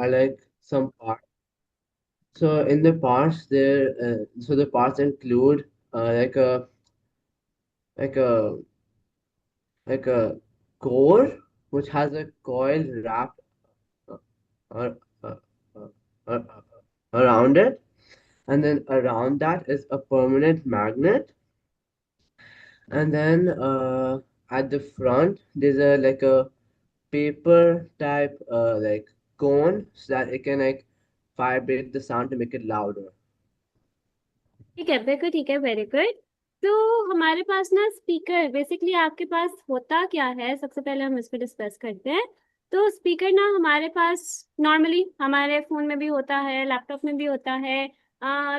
are like some parts. So in the parts there, so the parts include like like a like a core which has a coil wrapped uh, uh, uh, uh, uh, around it, and then around that is a permanent magnet, and then at the front there's a like a paper type like cone so that it can like vibrate the sound to make it louder. ठीक है, बिल्कुल ठीक है, very good. तो हमारे पास ना speaker, basically आपके पास होता क्या है, सबसे पहले हम इस पर डिस्कस करते हैं। तो स्पीकर ना हमारे पास नॉर्मली हमारे फोन में भी होता है, लैपटॉप में भी होता है।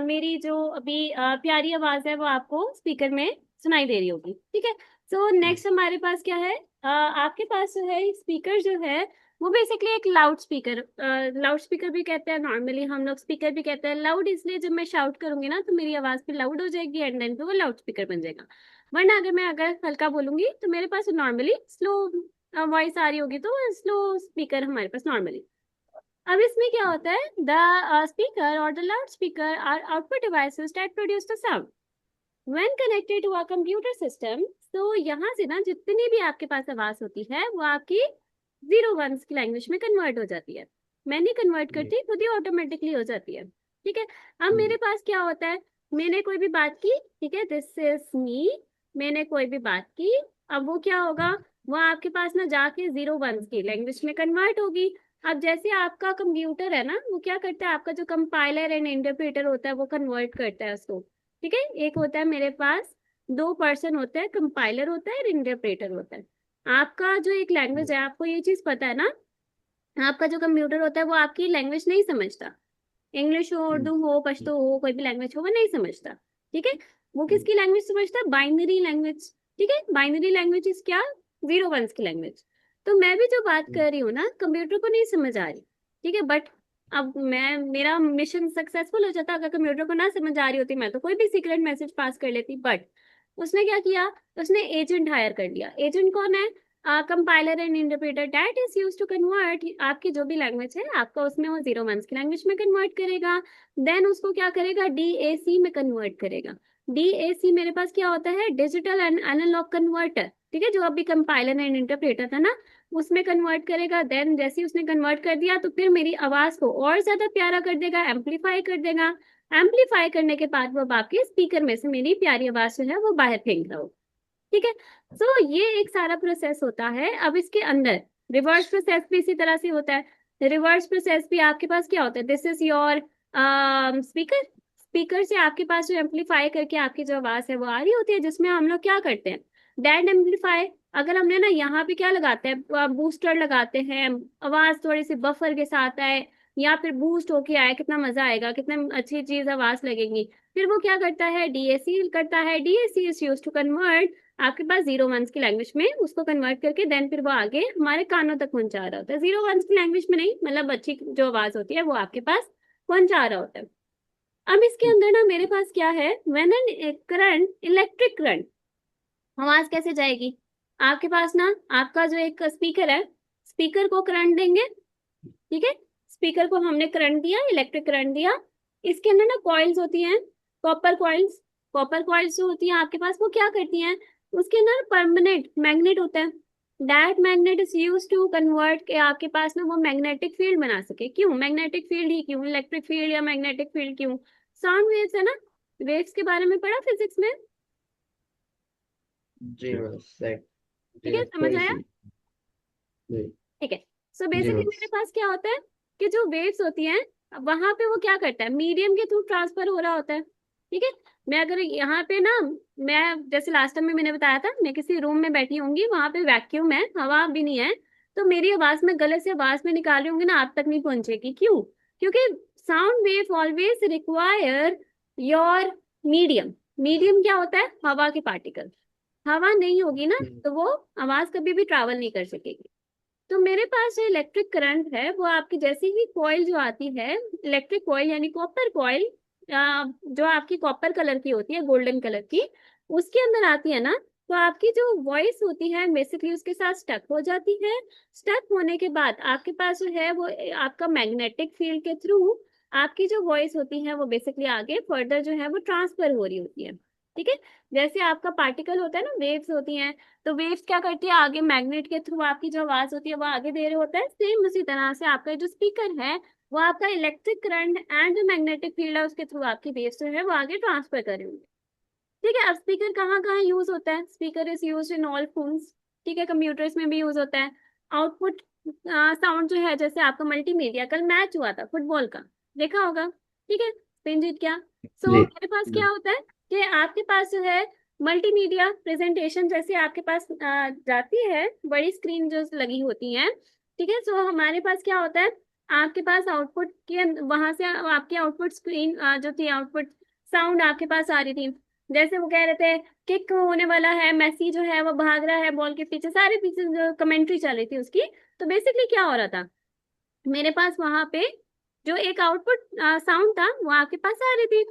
मेरी जो अभी प्यारी आवाज है वो आपको स्पीकर में सुनाई दे रही होगी, ठीक है। सो नेक्स्ट हमारे पास क्या है, आपके पास जो है स्पीकर जो है वो बेसिकली एक लाउड स्पीकर, लाउड स्पीकर भी कहते हैं, नॉर्मली हम लोग स्पीकर भी कहते हैं। लाउड इसलिए जब मैं शाउट करूंगी ना तो मेरी आवाज भी लाउड हो जाएगी एंड देन पे वो लाउड स्पीकर बन जाएगा। वरना अगर हल्का बोलूंगी तो मेरे पास नॉर्मली स्लो वॉइस आ रही होगी तो स्लो स्पीकर हमारे पास नॉर्मली। अब इसमें क्या होता है, द स्पीकर और the loud speaker are output devices that produce the sound when connected to a computer system. तो यहाँ से ना जितनी भी आपके पास आवाज होती है वो आपकी जीरो वंस की लैंग्वेज में कन्वर्ट हो जाती है। मैं नहीं कन्वर्ट जी। करती, खुद ही ऑटोमेटिकली हो जाती है, ठीक है। अब मेरे पास क्या होता है, मैंने कोई भी बात की, ठीक है, दिस इज मी, मैंने कोई भी बात की, अब वो क्या होगा, वो आपके पास ना जाके जीरो वंस की लैंग्वेज में कन्वर्ट होगी। अब जैसे आपका कंप्यूटर है ना, वो क्या करता है, आपका जो कंपाइलर एंड इंटरप्रेटर होता है वो कन्वर्ट करता है उसको, ठीक है। एक होता है मेरे पास, दो पर्सन होते हैं, कंपाइलर होता है और इंटरप्रेटर होता है। आपका जो एक लैंग्वेज है, आपको ये चीज पता है ना, आपका जो कंप्यूटर होता है वो आपकी लैंग्वेज नहीं समझता। इंग्लिश हो, उर्दू हो, पश्तो हो, कोई भी लैंग्वेज हो, वो नहीं समझता, ठीक है। वो किसकी लैंग्वेज समझता है, बाइनरी लैंग्वेज, ठीक है। बाइनरी लैंग्वेज इज क्या, जीरो वंस की लैंग्वेज। तो मैं भी जो बात कर रही हूँ ना, कंप्यूटर को नहीं समझ आ रही, ठीक है, बट अब मैं, मेरा मिशन सक्सेसफुल हो जाता अगर कंप्यूटर को ना समझ आ रही होती, मैं तो कोई भी सीक्रेट मैसेज पास कर लेती। बट उसने क्या किया, उसने एजेंट हायर कर लिया। एजेंट कौन है, compiler and interpreter that is use to convert आपकी जो भी लैंग्वेज है आपका, उसमें वो जीरो वंस की लैंग्वेज में कन्वर्ट करेगा। देन उसको क्या करेगा, डीएसी में कन्वर्ट करेगा। डीएसी मेरे पास क्या होता है, डिजिटल एंड एनालॉग कन्वर्टर, ठीक है, जो अभी कंपाइलर एंड इंटरप्रेटर था ना, उसमें कन्वर्ट करेगा। देन जैसे ही उसने कन्वर्ट कर दिया तो फिर मेरी आवाज को और ज्यादा प्यारा कर देगा, एम्पलीफाई कर देगा। एम्पलीफाई करने के बाद वो आपके स्पीकर में से मेरी प्यारी आवाज जो है वो बाहर फेंक रहा हो, ठीक है। सो ये एक सारा प्रोसेस होता है। अब इसके अंदर रिवर्स प्रोसेस भी इसी तरह से होता है। रिवर्स प्रोसेस भी आपके पास क्या होता है, this is your speaker. Speaker से आपके पास जो एम्पलीफाई करके आपकी जो आवाज है वो आ रही होती है, जिसमें हम लोग क्या करते हैं, डेड एम्पलीफाई। अगर हमने ना यहाँ पे क्या लगाते हैं, बूस्टर लगाते हैं, आवाज थोड़ी सी बफर के साथ आए या फिर बूस्ट होके आए, कितना मजा आएगा, कितना अच्छी चीज आवाज लगेगी। फिर वो क्या करता है, डीएसी करता है। DAC is use to convert आपके पास जीरो वंस की लैंग्वेज में, उसको कन्वर्ट करके देन फिर वो आगे हमारे कानों तक पहुंचा रहा होता है। जीरो वंस की लैंग्वेज में नहीं, मतलब अच्छी जो आवाज होती है वो आपके पास पहुंचा रहा होता है। अब इसके अंदर ना मेरे पास क्या है, when an current, electric current, आवाज कैसे जाएगी, आपके पास ना आपका जो एक स्पीकर है, स्पीकर को करंट देंगे, ठीक है। स्पीकर को हमने करंट दिया, इलेक्ट्रिक करंट दिया। इसके अंदर ना कॉइल्स होती हैं, कॉपर कॉइल्स। कॉपर कॉइल्स जो होती हैं आपके पास वो क्या करती हैं, उसके अंदर परमानेंट मैग्नेट होता है। That magnet is use to convert के आपके पास ना वो मैग्नेटिक फील्ड बना सके। क्यों मैग्नेटिक फील्ड ही क्यों, इलेक्ट्रिक फील्ड या मैग्नेटिक फील्ड क्यों, साउंड वेव्स है ना, वेव्स के बारे में पढ़ा फिजिक्स में, जी बस लाइक ठीक जी है, समझ थोड़ी आया, सी। जी। ठीक है। सो जी बेसिकली मेरे बस। पास क्या होता है कि जो वेव्स होती हैं वहां पे वो क्या करता है, मीडियम के थ्रू ट्रांसफर हो रहा होता है, ठीक है। मैं अगर यहाँ पे ना, मैं जैसे लास्ट टाइम में मैंने बताया था, मैं किसी रूम में बैठी होंगी, वहां पे वैक्यूम है, हवा भी नहीं है, तो मेरी आवाज में गले से आवाज में निकाल रही होंगी ना, आप तक नहीं पहुंचेगी। क्यों, क्योंकि sound wave always require your medium. Medium क्या होता है, हवा के पार्टिकल। हवा नहीं होगी ना हम्म। तो वो आवाज कभी भी ट्रैवल नहीं कर सकेगी। तो मेरे पास जो इलेक्ट्रिक करंट है वो आपकी जैसे ही कॉइल जो आती है, इलेक्ट्रिक कॉइल यानी कॉपर कॉइल, जो आपकी कॉपर कलर की होती है, गोल्डन कलर की, उसके अंदर आती है ना, तो आपकी जो वॉइस होती है बेसिकली उसके साथ स्टक हो जाती है। स्टक होने के बाद आपके पास जो है वो आपका मैग्नेटिक फील्ड के थ्रू आपकी जो वॉइस होती है वो बेसिकली आगे फर्दर जो है वो ट्रांसफर हो रही होती है। ठीक है। जैसे आपका पार्टिकल होता है ना, वेव्स होती हैं, तो वेव्स क्या करती है, आगे मैग्नेट के थ्रू आपकी जो आवाज होती है वो आगे दे रहे होता है। सेम उसी तरह से आपका जो स्पीकर है वो आपका इलेक्ट्रिक करंट एंड जो मैग्नेटिक फील्ड है उसके थ्रू आपकी वेव्स जो है वो आगे ट्रांसफर कर रहे होंगे। ठीक है। अब स्पीकर कहाँ कहाँ यूज होता है, speaker is use in all phones. ठीक है, कंप्यूटर्स में भी यूज होता है। आउटपुट साउंड जो है, जैसे आपका मल्टीमीडिया, कल मैच हुआ था फुटबॉल का, देखा होगा। ठीक है, स्पेन जीत गया। सो जी मेरे पास जी क्या होता है कि आपके पास जो है मल्टीमीडिया प्रेजेंटेशन जैसे आपके पास जाती है, बड़ी स्क्रीन जो लगी होती है। ठीक है, सो हमारे पास क्या होता है, आपके पास आउटपुट के वहां से आपकी आउटपुट स्क्रीन जो थी, आउटपुट साउंड आपके पास आ रही थी। जैसे वो कह रहे थे किक होने वाला है, मेसी जो है वो भाग रहा है बॉल के पीछे, सारे पीछे जो कमेंट्री चल रही थी उसकी। तो बेसिकली क्या हो रहा था, मेरे पास वहां पे जो एक आउटपुट साउंड था वो आपके पास आ रही थी।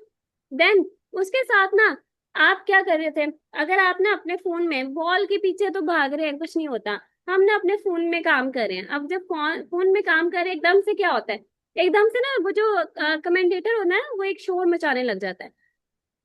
देन उसके साथ ना आप क्या कर रहे थे, अगर आप ना अपने फोन में बॉल के पीछे तो भाग रहे हैं कुछ नहीं होता, हम ना अपने फोन में काम कर रहे हैं। अब जब फोन में काम कर रहे हैं, एकदम से क्या होता है, एकदम से ना वो जो कमेंटेटर होना है वो एक शोर मचाने लग जाता है,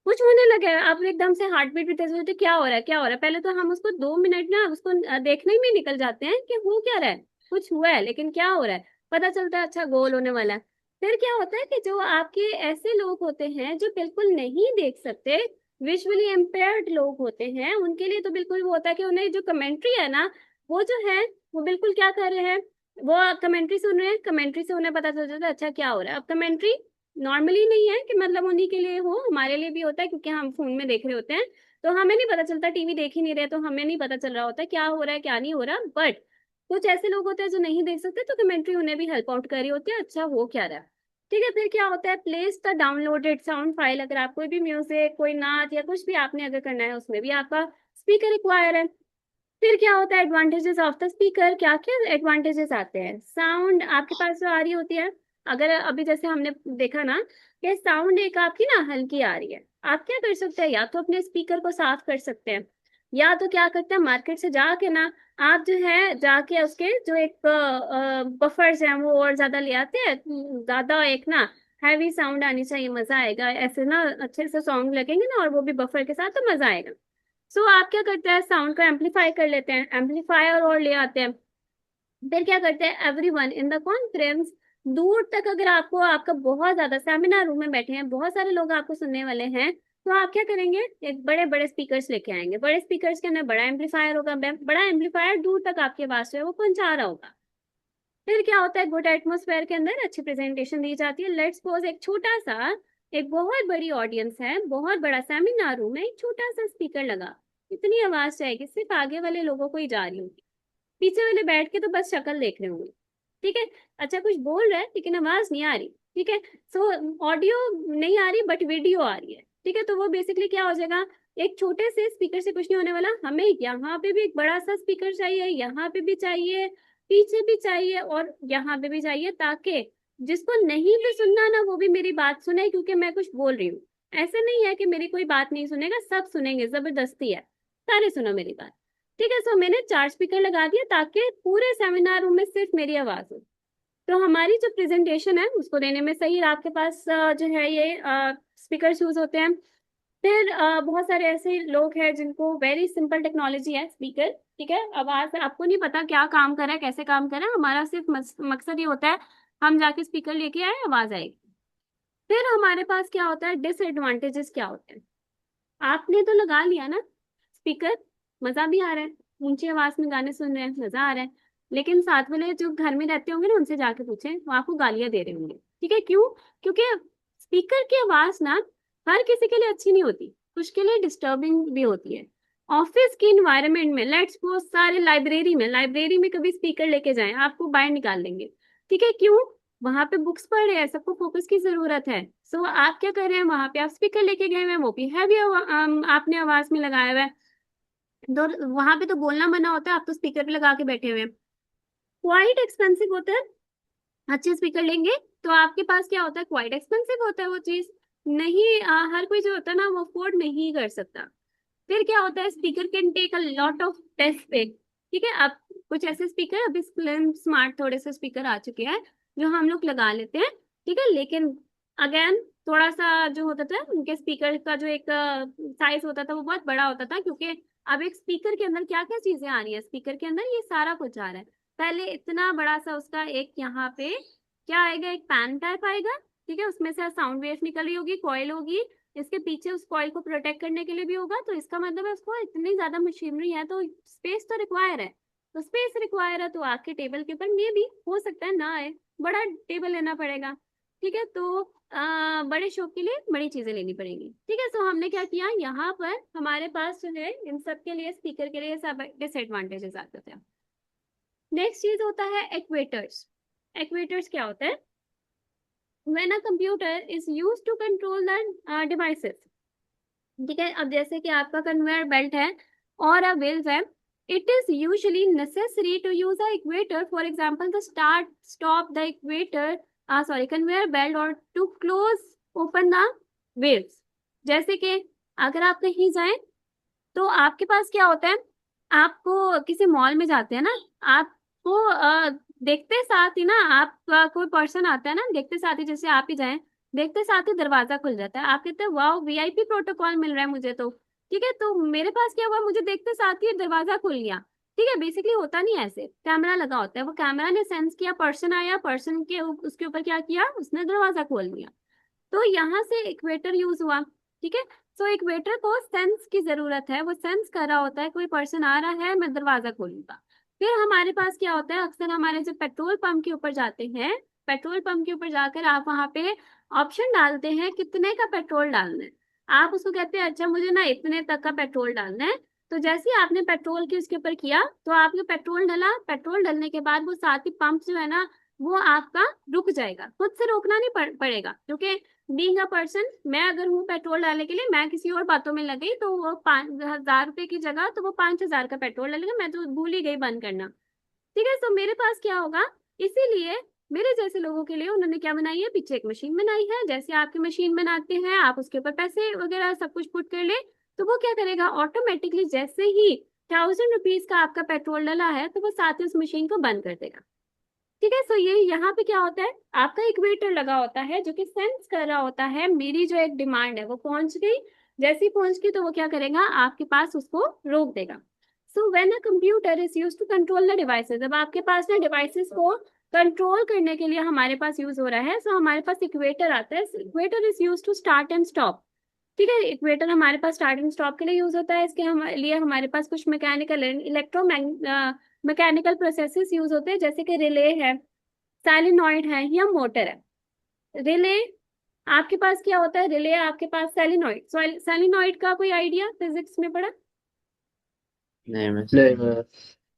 कुछ होने लगे। अब एकदम से हार्ट बीट भी तेज हो जाती है, क्या हो रहा है क्या हो रहा है। पहले तो हम उसको 2 मिनट ना उसको देखने में निकल जाते हैं कि हो क्या रहा है, कुछ हुआ है लेकिन क्या हो रहा है, पता चलता है अच्छा गोल होने वाला है। फिर क्या होता है कि जो आपके ऐसे लोग होते हैं जो बिल्कुल नहीं देख सकते, विजुअली इम्पेयर्ड लोग होते हैं, उनके लिए तो बिल्कुल वो होता है कि उन्हें जो कमेंट्री है ना, वो जो है वो बिल्कुल क्या कर रहे हैं, वो कमेंट्री सुन रहे हैं, कमेंट्री से उन्हें पता चल जाता है अच्छा क्या हो रहा है। अब कमेंट्री नॉर्मली नहीं है कि मतलब उन्हीं के लिए हो, हमारे लिए भी होता है क्योंकि हम फोन में देख रहे होते हैं, तो हमें नहीं पता चलता, टीवी देख ही नहीं रहे तो हमें नहीं पता चल रहा होता क्या हो रहा है क्या नहीं हो रहा। बट कुछ ऐसे लोग होते हैं जो नहीं देख सकते, तो कमेंट्री उन्हें भी हेल्प आउट कर रही होती है अच्छा हो क्या रहा है। ठीक है, फिर क्या होता है, place the downloaded sound file, अगर आप कोई भी म्यूजिक, कोई नाच या कुछ भी आपने अगर करना है उसमें भी आपका स्पीकर रिक्वायर है। फिर क्या होता है, एडवांटेजेस ऑफ द स्पीकर, क्या क्या एडवांटेजेस आते हैं, साउंड आपके पास जो आ रही होती है, अगर अभी जैसे हमने देखा ना कि साउंड एक आपकी ना हल्की आ रही है, आप क्या कर सकते हैं, या तो अपने स्पीकर को साफ कर सकते हैं, या तो क्या करते हैं मार्केट से जाके ना आप जो है जाके उसके जो एक बफर्स हैं वो और ज्यादा ले आते हैं, ज्यादा एक ना हैवी साउंड आनी चाहिए, मजा आएगा ऐसे ना, अच्छे से सॉन्ग लगेंगे ना और वो भी बफर के साथ, तो मजा आएगा। सो आप क्या करते हैं, साउंड को एम्पलीफाई कर लेते हैं, एम्पलीफायर और ले आते हैं। फिर क्या करते हैं, एवरीवन इन द कॉन्फ्रेंस, दूर तक अगर आपको आपका बहुत ज्यादा सेमिनार रूम में बैठे हैं, बहुत सारे लोग आपको सुनने वाले हैं, तो आप क्या करेंगे, एक बड़े बड़े स्पीकर्स लेके आएंगे, बड़े स्पीकर्स के अंदर बड़ा एम्पलीफायर होगा, बड़ा एम्पलीफायर दूर तक आपकी आवाज जो है वो पहुंचा रहा होगा। फिर क्या होता है, गुड एटमोसफेयर के अंदर अच्छी प्रेजेंटेशन दी जाती है। लेट्स सपोज एक छोटा सा, एक बहुत बड़ी ऑडियंस है, बहुत बड़ा सेमिनार रूम है, एक छोटा सा स्पीकर लगा, इतनी आवाज जाएगी सिर्फ आगे वाले लोगों को ही जा रही होगी, पीछे वाले बैठ के तो बस शक्ल देख रहे होंगे। ठीक है, अच्छा कुछ बोल रहा है लेकिन आवाज नहीं आ रही। ठीक है, सो ऑडियो नहीं आ रही बट वीडियो आ रही है। ठीक है, तो वो बेसिकली क्या हो जाएगा, एक छोटे से स्पीकर से कुछ नहीं होने वाला, हमें यहाँ पे भी एक बड़ा सा स्पीकर चाहिए, यहाँ पे भी चाहिए, पीछे भी चाहिए और यहाँ पे भी चाहिए, ताकि जिसको नहीं भी सुनना ना वो भी मेरी बात सुने, क्योंकि मैं कुछ बोल रही हूँ। ऐसे नहीं है कि मेरी कोई बात नहीं सुनेगा, सब सुनेंगे, जबरदस्ती है, सारे सुनो मेरी बात। ठीक है, सो मैंने 4 स्पीकर लगा दिया ताकि पूरे सेमिनार रूम में सिर्फ मेरी आवाज हो, तो हमारी जो प्रेजेंटेशन है उसको देने में सही आपके पास जो है ये स्पीकर यूज होते हैं। फिर बहुत सारे ऐसे लोग हैं जिनको वेरी सिंपल टेक्नोलॉजी है स्पीकर। ठीक है, आवाज आपको नहीं पता क्या काम कर रहा है कैसे काम कर रहा है, हमारा सिर्फ मकसद ये होता है हम जाके स्पीकर लेके आए, आवाज आएगी। फिर हमारे पास क्या होता है, डिसएडवांटेजेस क्या होते हैं, आपने तो लगा लिया ना स्पीकर, मजा भी आ रहा है, ऊंची आवाज में गाने सुन रहे हैं, मजा आ रहा है, लेकिन साथ वाले जो घर में रहते होंगे ना उनसे जाके पूछे, वो आपको गालियां दे रहे होंगे। ठीक है, क्यों, क्योंकि स्पीकर की आवाज ना हर किसी के लिए अच्छी नहीं होती, कुछ के लिए डिस्टर्बिंग भी होती है। ऑफिस की इन्वायरमेंट में, लेट्स वो सारे लाइब्रेरी में कभी स्पीकर लेके जाएं, आपको बाहर निकाल देंगे। ठीक है, क्यों, वहां पे बुक्स पढ़ रहे हैं, सबको फोकस की जरूरत है। सो आप क्या कर रहे हैं, वहां पे आप स्पीकर लेके गए हुए हैं, वो भी हैवी आपने आवाज में लगाया हुआ है, तो वहां पे तो बोलना मना होता है, आप तो स्पीकर पे लगा के बैठे हुए हैं, क्वाइट एक्सपेंसिव होता है। अच्छे स्पीकर लेंगे तो आपके पास क्या होता है, क्वाइट एक्सपेंसिव होता है वो चीज, नहीं हर कोई जो होता है ना वो अफोर्ड नहीं कर सकता। फिर क्या होता है, speaker can take a lot of test pick. ठीक है, अब कुछ ऐसे स्पीकर, अभी स्लिम स्मार्ट थोड़े से स्पीकर आ चुके हैं जो हम लोग लगा लेते हैं। ठीक है, लेकिन अगेन थोड़ा सा जो होता था उनके स्पीकर का जो एक साइज होता था वो बहुत बड़ा होता था, क्योंकि अब एक स्पीकर के अंदर क्या क्या चीजें आ रही है, स्पीकर के अंदर ये सारा कुछ आ रहा है। पहले इतना बड़ा सा उसका एक यहाँ पे क्या आएगा, एक पैन टाइप आएगा। ठीक है, उसमें से साउंड वेव निकल रही होगी, कॉइल होगी, इसके पीछे उस कॉइल को प्रोटेक्ट करने के लिए भी होगा। तो इसका मतलब है उसको इतनी ज्यादा मशीनरी है, तो स्पेस तो रिक्वायर है। तो स्पेस रिक्वायर है तो आपके टेबल के ऊपर मे भी हो सकता है ना आए, बड़ा टेबल लेना पड़ेगा। ठीक है, तो बड़े शौक के लिए बड़ी चीजें लेनी पड़ेंगी। ठीक है, सो हमने क्या किया, यहाँ पर हमारे पास जो है इन सब के लिए, स्पीकर के लिए सब डिसएडवांटेजेस आते थे। नेक्स्ट चीज होता है एक्वेटर्स। एक्वेटर्स क्या होता है, when a computer is used to control the devices। ठीक है, अब जैसे कि आपका कन्वेयर बेल्ट है और अ व्हील्स है, it is usually necessary to use a equator, for example the start stop the equator, sorry conveyor belt, और to close open the wheels. जैसे कि अगर आप कहीं जाएं तो आपके पास क्या होता है, आपको किसी मॉल में जाते हैं ना, आपको देखते साथ ही ना, आप कोई पर्सन आता है ना, देखते साथ ही, जैसे आप ही जाएं, देखते साथ ही दरवाजा खुल जाता है, आप कहते हैं वाह वीआईपी प्रोटोकॉल मिल रहा है मुझे तो। ठीक है, तो मेरे पास क्या हुआ, मुझे देखते साथ ही दरवाजा खुल गया। ठीक है, बेसिकली होता नहीं ऐसे, कैमरा लगा होता है, वो कैमरा ने सेंस किया, पर्सन आया, पर्सन के उसके ऊपर क्या किया, उसने दरवाजा खोल दिया। तो यहाँ से इक्वेटर यूज हुआ। ठीक है, सो इक्वेटर को सेंस की जरूरत है, वो सेंस कर रहा होता है कोई पर्सन आ रहा है, मैं दरवाजा खोलूंगा। फिर हमारे पास क्या होता है, अक्सर हमारे जो पेट्रोल पंप के ऊपर जाते हैं, पेट्रोल पंप के ऊपर जाकर आप वहां पे ऑप्शन डालते हैं कितने का पेट्रोल डालना है। आप उसको कहते हैं अच्छा मुझे ना इतने तक का पेट्रोल डालना है। तो जैसे ही आपने पेट्रोल की उसके ऊपर किया तो आपने पेट्रोल डाला, पेट्रोल डालने के बाद वो साथ ही पंप जो है ना वो आपका रुक जाएगा, खुद से रोकना नहीं पड़ेगा, क्योंकि बीइंग अ पर्सन, मैं अगर हूँ पेट्रोल डालने के लिए, मैं किसी और बातों में लग गई तो वो 5,000 रुपए की जगह तो वो 5,000 का पेट्रोल डालेगा, मैं तो भूल ही गई बंद करना। ठीक है, तो मेरे पास क्या होगा, इसीलिए मेरे जैसे लोगों के लिए उन्होंने क्या बनाई है, पीछे एक मशीन बनाई है, जैसे आपकी मशीन बनाते हैं आप उसके ऊपर पैसे वगैरह सब कुछ पुट कर ले, तो वो क्या करेगा ऑटोमेटिकली, जैसे ही 1,000 रुपीज का आपका पेट्रोल डला है तो वो साथ ही उस मशीन को बंद कर देगा। ठीक है, सो ये यहाँ पे क्या होता है, आपका इक्वेटर लगा होता है जो कि सेंस कर रहा होता है मेरी जो एक डिमांड है वो पहुंच गई। जैसे ही पहुंच गई तो वो क्या करेगा, आपके पास उसको रोक देगा। So when a computer is use to control the devices, अब आपके पास ना डिवाइसेस को कंट्रोल करने के लिए हमारे पास यूज हो रहा है, सो हमारे पास इक्वेटर आता है। Actuator is use to start and stop. ठीक है, इक्वेटर हमारे पास स्टार्ट एंड स्टॉप के लिए यूज होता है, इसके लिए हमारे पास कुछ mechanical electro mechanical processes use होते हैं, जैसे कि रिले है, सैलिनॉइड है या मोटर है। रिले आपके पास क्या होता है, रिले आपके पास सैलिनॉइड, सैलिनॉइड का कोई आइडिया फिजिक्स में पढ़ा? नहीं मैं नहीं समझ।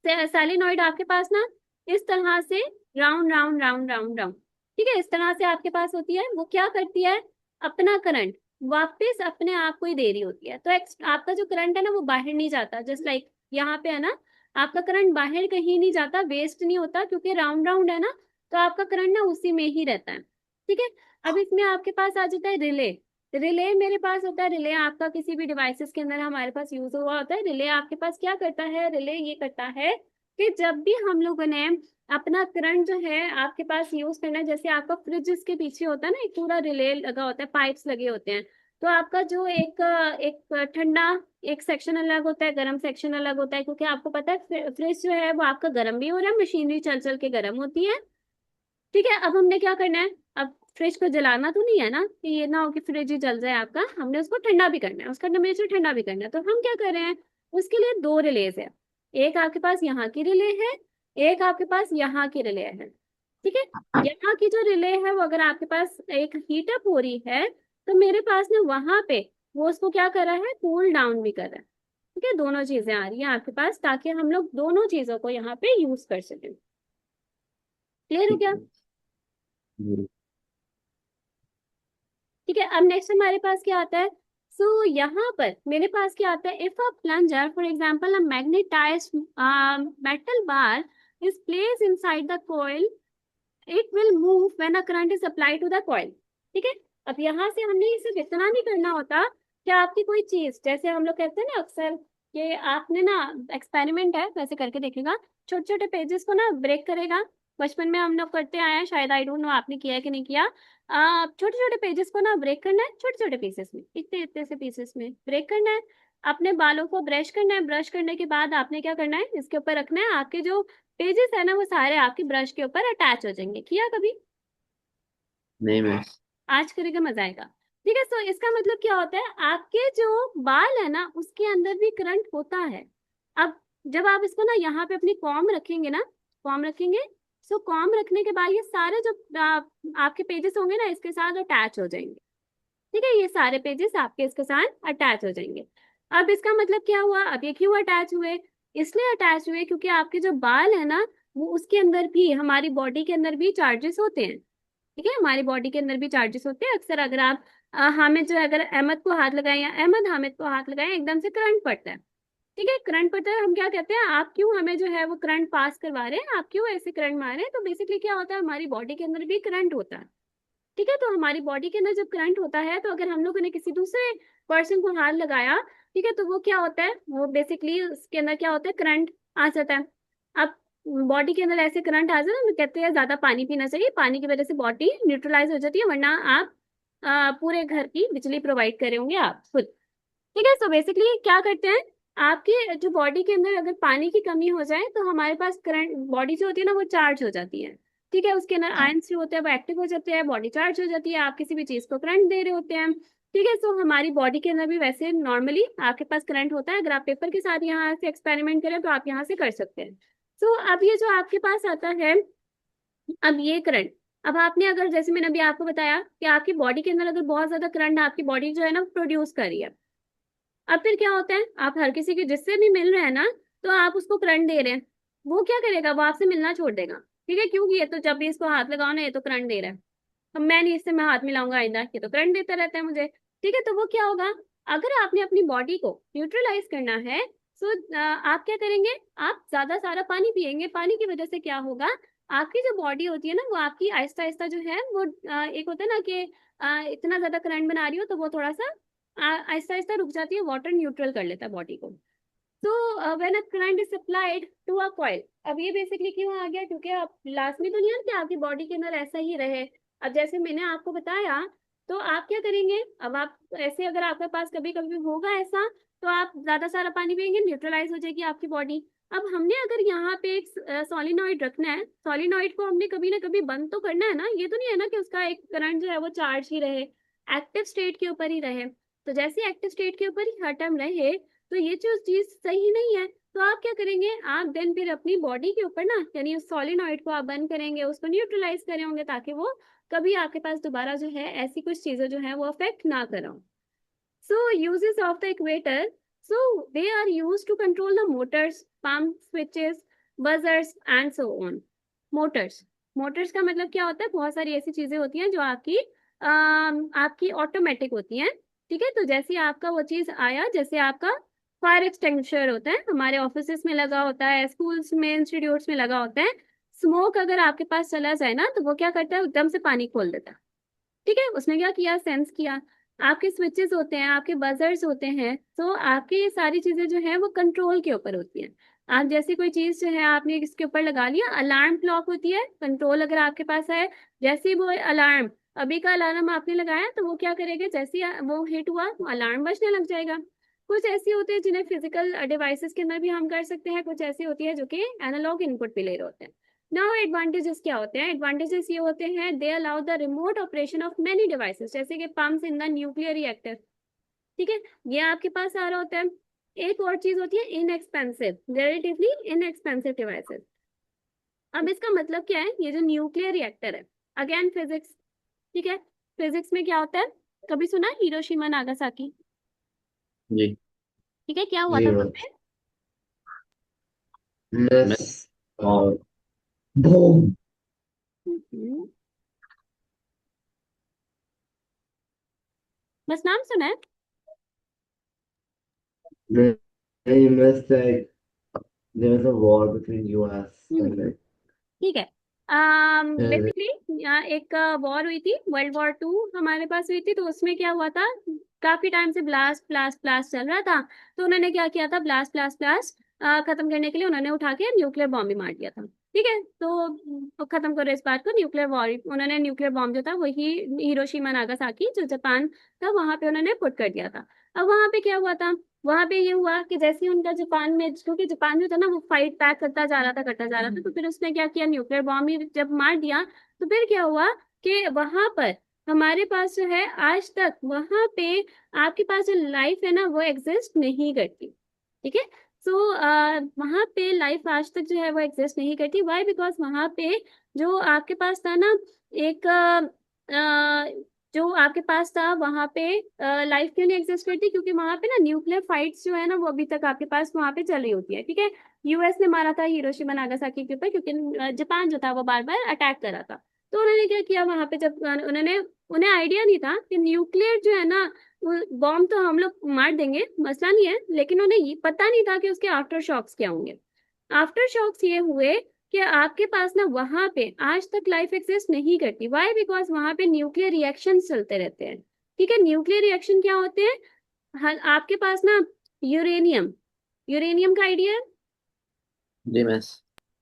मैं सैलिनॉइड आपके पास ना इस तरह से round round round round round, ठीक है, इस तरह से आपके पास होती है। वो क्या करती है, अपना करंट वापस अपने आप को ही दे रही होती है। तो आपका जो करंट है ना वो बाहर नहीं जाता, जस्ट लाइक यहाँ पे है ना, आपका करंट बाहर कहीं नहीं जाता, वेस्ट नहीं होता, क्योंकि राउंड राउंड है ना, तो आपका करंट ना उसी में ही रहता है। ठीक है, अब इसमें आपके पास आ जाता है रिले। रिले मेरे पास होता है, रिले आपका किसी भी डिवाइसेस के अंदर हमारे पास यूज हुआ होता है। रिले आपके पास क्या करता है, रिले ये करता है कि जब भी हम लोगों ने अपना करंट जो है आपके पास यूज करना है, जैसे आपका फ्रिज के पीछे होता है ना एक पूरा रिले लगा होता है, पाइप्स लगे होते हैं, तो आपका जो एक एक ठंडा एक सेक्शन अलग होता है, गर्म सेक्शन अलग होता है, क्योंकि आपको पता है फ्रिज जो है वो आपका गर्म भी हो रहा है, मशीनरी चल चल के गर्म होती है। ठीक है, अब हमने क्या करना है, अब फ्रिज को जलाना तो नहीं है ना, कि ये ना हो कि फ्रिज ही जल जाए आपका, हमने उसको ठंडा भी करना है, उसका टेम्परेचर ठंडा भी करना है। तो हम क्या कर रहे हैं, उसके लिए दो रिलेज है, एक आपके पास यहाँ की रिले है, एक आपके पास यहाँ की रिले है। ठीक है, यहाँ की जो रिले है वो अगर आपके पास एक हीट अप हो रही है तो मेरे पास ना वहां पे वो उसको क्या कर रहा है, कूल डाउन भी कर रहा है। ठीक है, दोनों चीजें आ रही हैं आपके पास, ताकि हम लोग दोनों चीजों को यहाँ पे यूज कर सकें। क्लियर हो ठीक गया? है। हम्म। ठीक है, अब नेक्स्ट हमारे पास क्या आता है, सो यहाँ पर मेरे पास क्या आता है, if a plunger for example a magnetized metal bar is placed inside the coil, it will move when a current is applied to the coil. ठीक है, अब यहाँ से हमने इसे इतना नहीं करना होता, क्या आपकी कोई चीज, जैसे हम लोग कहते हैं ना अक्सर, कि आपने ना, एक्सपेरिमेंट है वैसे करके देखिएगा, छोटे छोटे पेजेस को ना ब्रेक करेगा। बचपन में हम लोग करते आए हैं, शायद, आई डोंट नो आपने किया है कि नहीं किया। छोटे छोटे पेजेस को ना ब्रेक करना है, छोटे छोटे पीसेस में, इतने इतने से पीसेस में ब्रेक करना है। अपने बालों को ब्रश करना है, ब्रश करने के बाद आपने क्या करना है, इसके ऊपर रखना है, आपके जो पेजेस है ना वो सारे आपके ब्रश के ऊपर अटैच हो जाएंगे। किया कभी? नहीं मिस। आज करेगा, मजा आएगा। ठीक है, तो इसका मतलब क्या होता है, आपके जो बाल है ना उसके अंदर भी करंट होता है। अब जब आप इसको ना यहाँ पे अपनी कॉम रखेंगे ना, कॉम रखेंगे, सो कॉम रखने के बाद ये सारे जो आपके पेजेस होंगे ना इसके साथ अटैच हो जाएंगे। ठीक है, ये सारे पेजेस आपके इसके साथ अटैच हो जाएंगे। अब इसका मतलब क्या हुआ, अब ये क्यों अटैच हुए? इसलिए अटैच हुए क्योंकि आपके जो बाल है ना वो उसके अंदर भी, हमारी बॉडी के अंदर भी चार्जेस होते हैं। ठीक है, हमारी बॉडी के अंदर भी चार्जेस होते हैं। अक्सर अगर आप हामिद जो है, अगर अहमद को हाथ लगाएं या अहमद हामिद को हाथ लगाएं, एकदम से करंट पड़ता है। ठीक है, करंट पड़ता है, हम क्या कहते हैं, आप क्यों हमें जो है वो करंट पास करवा रहे हैं, आप क्यों ऐसे करंट मार रहे हैं? तो बेसिकली क्या होता है, हमारी बॉडी के अंदर भी करंट होता है। ठीक है, तो हमारी बॉडी के अंदर जब करंट होता है तो अगर हम लोगों ने किसी दूसरे पर्सन को हाथ लगाया, ठीक है, तो वो क्या होता है, वो बेसिकली उसके अंदर क्या होता है, करंट आ जाता है। अब बॉडी के अंदर ऐसे करंट आ जाता है, तो कहते हैं ज्यादा पानी पीना चाहिए, पानी की वजह से बॉडी न्यूट्रलाइज हो जाती है, वरना आप पूरे घर की बिजली प्रोवाइड करे होंगे आप खुद। ठीक है, सो बेसिकली क्या करते हैं, आपके जो बॉडी के अंदर अगर पानी की कमी हो जाए तो हमारे पास करंट, बॉडी जो होती है ना वो चार्ज हो जाती है। ठीक है, उसके अंदर आयंस जो होते हैं वो एक्टिव हो जाते हैं, बॉडी चार्ज हो जाती है, आप किसी भी चीज को करंट दे रहे होते हैं। ठीक है, सो हमारी बॉडी के अंदर भी वैसे नॉर्मली आपके पास करंट होता है। अगर आप पेपर के साथ यहाँ से एक्सपेरिमेंट करें तो आप यहाँ से कर सकते हैं। सो अब ये जो आपके पास आता है, अब ये करंट, अब आपने अगर, जैसे मैंने अभी आपको बताया कि आपकी बॉडी के अंदर अगर बहुत ज्यादा करंट आपकी बॉडी जो है ना प्रोड्यूस कर रही है, अब फिर क्या होता है, आप हर किसी के जिससे भी मिल रहे हैं ना, तो आप उसको करंट दे रहे हैं, वो क्या करेगा, वो आपसे मिलना छोड़ देगा। ठीक है, क्योंकि ये तो जब भी इसको हाथ लगाओ ना ये तो करंट दे रहा है, अब मैं नहीं, इससे मैं हाथ मिलाऊंगा आइंदा, ये तो करंट देता रहता है मुझे। ठीक है, तो वो क्या होगा, अगर आपने अपनी बॉडी को न्यूट्रलाइज करना है, सो आप क्या करेंगे, आप ज्यादा सारा पानी पिएंगे। पानी की वजह से क्या होगा, आपकी जो बॉडी होती है ना वो आपकी आहिस्ता आहिस्ता जो है वो एक होता है ना कि इतना ज्यादा करंट बना रही हो तो वो थोड़ा सा आहिस्ता आहिस्ता रुक जाती है, वाटर न्यूट्रल कर लेता है बॉडी को। तो when a current is supplied to a coil, अब ये बेसिकली क्यों आ गया, क्योंकि अब लाजमी तो नहीं है कि आपकी बॉडी के अंदर ऐसा ही रहे। अब जैसे मैंने आपको बताया, तो आप क्या करेंगे, अब आप ऐसे, अगर आपके पास कभी कभी होगा ऐसा, तो आप ज्यादा सारा पानी पिएंगे, न्यूट्रलाइज हो जाएगी आपकी बॉडी। अब हमने अगर यहाँ पे एक सोलिनॉइड रखना है, सोलिनॉइड को हमने कभी ना कभी बंद तो करना है ना, ये तो नहीं है ना कि उसका एक करंट जो है वो चार्ज ही रहे, एक्टिव स्टेट के ऊपर ही रहे। तो जैसे एक्टिव स्टेट के ऊपर ही हर टाइम रहे, तो ये जो चीज सही नहीं है। तो आप क्या करेंगे, आप देन फिर अपनी बॉडी के ऊपर ना, यानी उस सोलिनॉइड को आप बंद करेंगे, उसको न्यूट्रलाइज करे होंगे, ताकि वो कभी आपके पास दोबारा जो है ऐसी कुछ चीजें जो है वो अफेक्ट ना करो। So uses of the equator, so they are use to control the motors, pump, switches, buzzers and so on. Motors, motors का मतलब क्या होता है, बहुत सारी ऐसी चीजें होती हैं जो आपकी आपकी ऑटोमेटिक होती हैं। ठीक है, तो जैसे आपका वो चीज आया, जैसे आपका फायर एक्सटिंग्विशर होता है, हमारे ऑफिसेस में लगा होता है, स्कूल्स में, इंस्टीट्यूट्स में लगा होता है। स्मोक अगर आपके पास चला जाए ना तो वो क्या करता है, एकदम से पानी खोल देता है। ठीक है, उसने क्या किया, सेंस किया। आपके स्विचेस होते हैं, आपके बजर्स होते हैं, तो आपकी ये सारी चीजें जो है वो कंट्रोल के ऊपर होती हैं। आप जैसे कोई चीज जो है आपने इसके ऊपर लगा लिया, अलार्म क्लॉक होती है, कंट्रोल अगर आपके पास है, जैसे ही वो अलार्म, अभी का अलार्म आपने लगाया तो वो क्या करेगा, जैसे ही वो हिट हुआ वो अलार्म बजने लग जाएगा। कुछ ऐसी होती है जिन्हें फिजिकल डिवाइसेस के अंदर भी हम कर सकते हैं, कुछ ऐसी होती है जो कि एनालॉग इनपुट भी ले रहे होते हैं। नाउ एडवांटेजेस क्या होते हैं, एडवांटेजेस ये होते हैं, they allow the remote operation of many devices, जैसे कि pumps in the nuclear reactor. ठीक है, ये आपके पास आ रहा होता है। एक और चीज होती है इनएक्सपेंसिव, रिलेटिवली इनएक्सपेंसिव डिवाइसेस। अब इसका मतलब क्या है, ये जो न्यूक्लियर रिएक्टर है, अगेन फिजिक्स। ठीक है, फिजिक्स में क्या होता है, कभी सुना हिरोशिमा नागासाकी? जी ठीक है, क्या हुआ जी था वहां मैम। पे? मैं। मिस और बूम। हम्म, बस नाम सुना है। नहीं miss, like there was a war between US hmm, and like ठीक है, uh, बेसिकली एक वॉर हुई थी, वर्ल्ड वॉर टू हमारे पास हुई थी, तो उसमें क्या हुआ था, काफी टाइम से ब्लास्ट ब्लास्ट ब्लास्ट चल रहा था, तो उन्होंने क्या किया था, ब्लास्ट ब्लास्ट ब्लास्ट खत्म करने के लिए उन्होंने उठा के न्यूक्लियर बॉम्ब भी मार दिया था। ठीक है, तो खत्म करो इस बात को, न्यूक्लियर वॉर, उन्होंने न्यूक्लियर बॉम्ब जो था वही हिरोशिमा नागासाकी जो जापान था वहां पे उन्होंने पुट कर दिया था। अब वहां पे क्या हुआ था, वहां पे ये हुआ कि जैसे ही उनका जापान में, क्योंकि जापान जो था ना वो फाइट बैक करता जा रहा था करता जा रहा था, तो फिर उसने क्या किया, न्यूक्लियर बॉम्ब ही जब मार दिया, तो फिर क्या हुआ कि वहां पर हमारे पास जो है आज तक वहां पे आपके पास जो लाइफ है ना वो एग्जिस्ट नहीं करती। ठीक है, सो वहां पे लाइफ आज तक जो है वो एग्जिस्ट नहीं करती। वाई? बिकॉज वहां पे जो आपके पास था ना एक जो आपके पास था वहां पे लाइफ क्यों नहीं एग्जिस्ट करती, क्योंकि वहां पे ना न्यूक्लियर फाइट्स जो है ना वो अभी तक आपके पास वहां पे चल रही होती है। ठीक है, यूएस ने मारा था हिरोशिमा नागासाकी के ऊपर, क्योंकि जापान जो था वो बार बार अटैक कर रहा था। तो उन्होंने क्या किया वहां पे, जब उन्होंने, उन्हें आइडिया नहीं था कि न्यूक्लियर जो है ना बॉम्ब तो हम लोग मार देंगे, मसला नहीं है, लेकिन उन्हें ये पता नहीं था कि उसके आफ्टर शॉक्स क्या होंगे। आफ्टर शॉक्स ये हुए कि आपके पास ना वहां पे आज तक लाइफ एग्जिस्ट नहीं करती। वाई? बिकॉज वहां पे न्यूक्लियर रिएक्शन चलते रहते हैं। ठीक है, न्यूक्लियर रिएक्शन क्या होते हैं, आपके पास ना यूरेनियम, यूरेनियम का आइडिया है? जी मिस।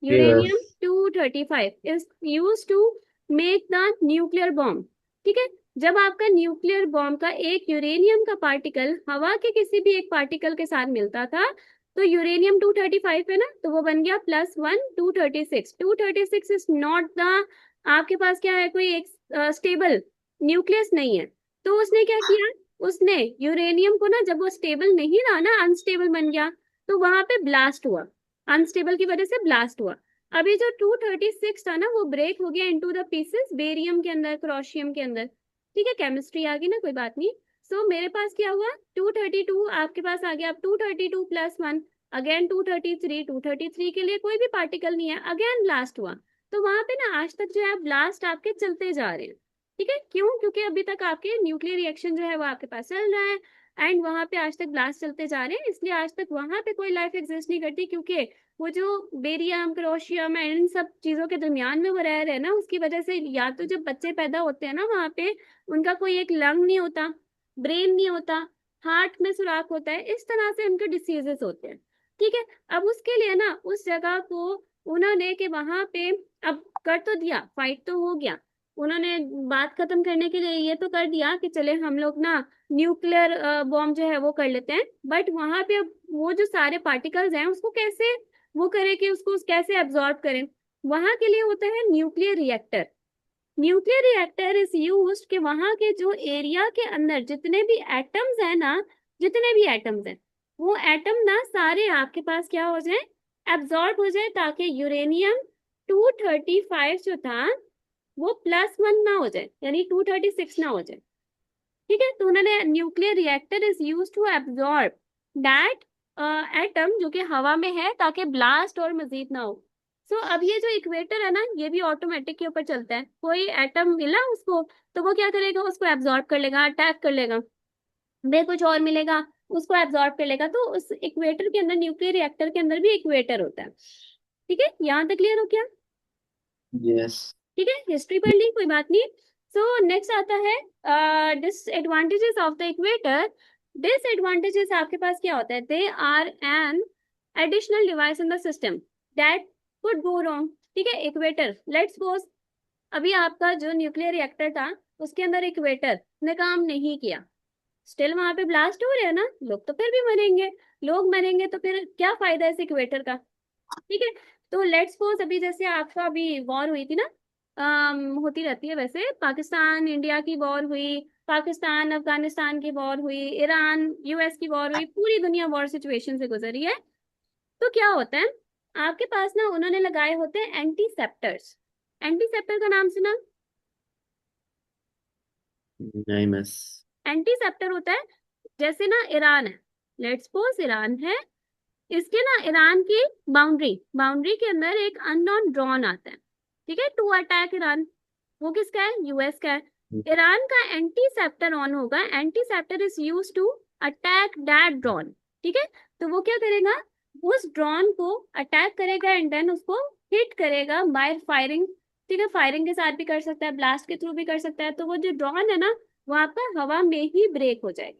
जी यूरेनियम बस। 235 is use to make the nuclear bomb. ठीक है, जब आपका न्यूक्लियर बॉम्ब का एक यूरेनियम का पार्टिकल हवा के किसी भी एक पार्टिकल के साथ मिलता था, तो यूरेनियम 235 है ना, तो वो बन गया +1 236। 236 इज नॉट द, आपके पास क्या है, कोई एक स्टेबल न्यूक्लियस नहीं है। तो उसने क्या किया, उसने यूरेनियम को ना, जब वो स्टेबल नहीं रहा ना, अनस्टेबल बन गया, तो वहां पे ब्लास्ट हुआ, अनस्टेबल की वजह से ब्लास्ट हुआ। अभी जो 236 था ना वो ब्रेक हो गया इनटू द पीसेस बेरियम के अंदर, क्रोशियम के अंदर। ठीक है, केमिस्ट्री आ गई ना, कोई बात नहीं। सो मेरे पास क्या हुआ, 232 आपके पास आ गया। अब 232 +1 अगेन 233, 233 के लिए कोई भी पार्टिकल नहीं है, अगेन ब्लास्ट हुआ। तो वहां पे ना आज तक जो है ब्लास्ट आपके चलते जा रहे हैं। ठीक है, क्यों? क्योंकि अभी तक आपके न्यूक्लियर रिएक्शन जो है वो आपके पास चल रहा है, एंड वहां पे आज तक ब्लास्ट चलते जा रहे हैं, इसलिए आज तक वहां पे कोई लाइफ एग्जिस्ट नहीं करती, क्योंकि वो जो बेरियम क्रोशियम एंड इन सब चीजों के दरमियान में वो रह रहे हैं ना, उसकी वजह से या तो जब बच्चे पैदा होते हैं ना वहां पे उनका कोई एक लंग नहीं होता, ब्रेन नहीं होता, हार्ट में सुराख होता है, इस तरह से उनके डिसीजेस होते हैं। ठीक है, अब उसके लिए ना उस जगह को उन्होंने कि वहां पे, अब कर तो दिया, फाइट तो हो गया, उन्होंने बात खत्म करने के लिए ये तो कर दिया कि चले हम लोग ना न्यूक्लियर बॉम्ब जो है वो कर लेते हैं, बट वहां पे अब वो जो सारे पार्टिकल्स हैं उसको कैसे वो करें कि उसको कैसे एब्जॉर्ब करें, वहां के लिए होता है nuclear reactor. Nuclear reactor is used कि वहां के जो एरिया के अंदर जितने भी एटम्स हैं ना, जितने भी एटम्स हैं वो एटम ना सारे आपके पास क्या हो जाए, एब्जॉर्ब हो जाए, ताकि यूरेनियम 235 जो था वो +1 ना हो जाए, यानी 236 ना हो जाए। ठीक है, तो उन्होंने nuclear reactor is use to absorb that atom जो कि हवा में है, ताकि ब्लास्ट और मजीद ना हो। सो अब ये जो इक्वेटर है ना ये भी ऑटोमेटिक के ऊपर चलता है, कोई एटम मिला उसको तो वो क्या करेगा, उसको एब्जॉर्ब कर लेगा, अटैक कर लेगा, वे कुछ और मिलेगा उसको एब्जॉर्ब कर लेगा। तो उस इक्वेटर के अंदर, न्यूक्लियर रिएक्टर के अंदर भी इक्वेटर होता है। ठीक है, यहाँ तक क्लियर हो क्या? यस। ठीक है, हिस्ट्री पढ़ ली, कोई बात नहीं। सो नेक्स्ट आता है disadvantages of the actuator. Disadvantages आपके पास क्या होता है, they are an additional device in the system that could go wrong. ठीक है, इक्वेटर, लेट्स सपोज अभी आपका जो न्यूक्लियर रिएक्टर था उसके अंदर इक्वेटर ने काम नहीं किया, स्टिल वहां पे ब्लास्ट हो रहे हैं ना, लोग तो फिर भी मरेंगे, लोग मरेंगे तो फिर क्या फायदा है इस इक्वेटर का। ठीक है, तो लेट्स सपोज अभी जैसे आपका अभी वॉर हुई थी ना, होती रहती है वैसे, पाकिस्तान इंडिया की वॉर हुई, पाकिस्तान अफगानिस्तान की वॉर हुई, ईरान यूएस की वॉर हुई, पूरी दुनिया वॉर सिचुएशन से गुजरी है। तो क्या होता है, आपके पास ना उन्होंने लगाए होते हैं एंटीसेप्टर्स। एंटीसेप्टर का नाम सुना? नहीं मिस। एंटीसेप्टर होता है, जैसे ना ईरान है, लेट्स सपोज ईरान है, इसके ना ईरान की बाउंड्री बाउंड्री के अंदर एक अननोन ड्रोन आता है। ठीक है, टू अटैक ईरान, वो किसका है, यूएस का है। ईरान का एंटीसेप्टर ऑन होगा, interceptor is use to attack that drone. ठीक है, तो वो क्या करेगा, उस ड्रोन को अटैक करेगा एंड देन उसको हिट करेगा बाय फायरिंग। ठीक है, फायरिंग के साथ भी कर सकता है, ब्लास्ट के थ्रू भी कर सकता है, तो वो जो ड्रोन है ना वो आपका हवा में ही ब्रेक हो जाएगा।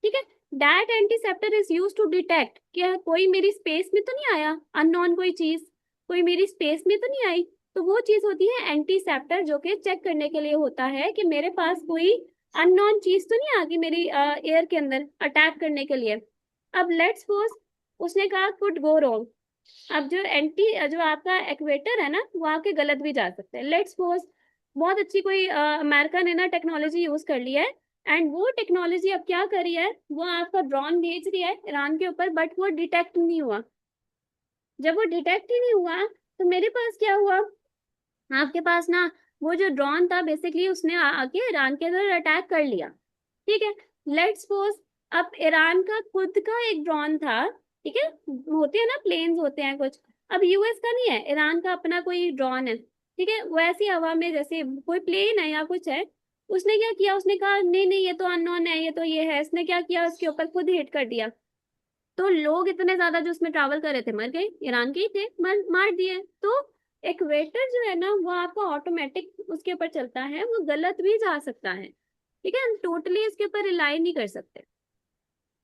ठीक है। That interceptor is use to detect कि कोई मेरी स्पेस में तो नहीं आया, अननोन कोई चीज कोई मेरी स्पेस में तो नहीं आई। तो वो चीज होती है एंटीसेप्टर, जो कि चेक करने के लिए होता है कि मेरे पास कोई अननोन चीज तो नहीं आ गई मेरी एयर के अंदर अटैक करने के लिए। अब लेट्स सपोज उसने कहा कुड गो रॉन्ग। अब जो आपका एक्वेटर है ना, वो आपके गलत भी जा सकते हैं। लेट्स सपोज बहुत अच्छी कोई अमेरिका ने ना टेक्नोलॉजी यूज कर ली है, एंड वो टेक्नोलॉजी अब क्या कर रही है, वो आपका ड्रोन भेज रही है ईरान के ऊपर, बट वो डिटेक्ट नहीं हुआ। जब वो डिटेक्ट ही नहीं हुआ तो मेरे पास क्या हुआ, आपके पास ना वो जो ड्रोन था बेसिकली उसने आके ईरान के अंदर अटैक कर लिया। ठीक है। लेट्स सपोज अब ईरान का खुद का एक ड्रोन था, ठीक है, होते हैं ना प्लेन्स होते हैं कुछ, अब यूएस का नहीं है, ईरान का अपना कोई ड्रोन है, ठीक है, वो ऐसी हवा में जैसे कोई प्लेन है या कुछ है, उसने क्या किया, उसने कहा नहीं नहीं ये तो अननोन है, ये तो ये है, उसने क्या किया, उसके ऊपर खुद हिट कर दिया। तो लोग इतने ज्यादा जो उसमें ट्रैवल कर रहे थे मर गए, ईरान के ही थे, मार दिए। तो इक्वेटर जो है ना वो आपका ऑटोमेटिक उसके ऊपर चलता है, वो गलत भी जा सकता है। ठीक है, हम टोटली इसके ऊपर रिलाई नहीं कर सकते।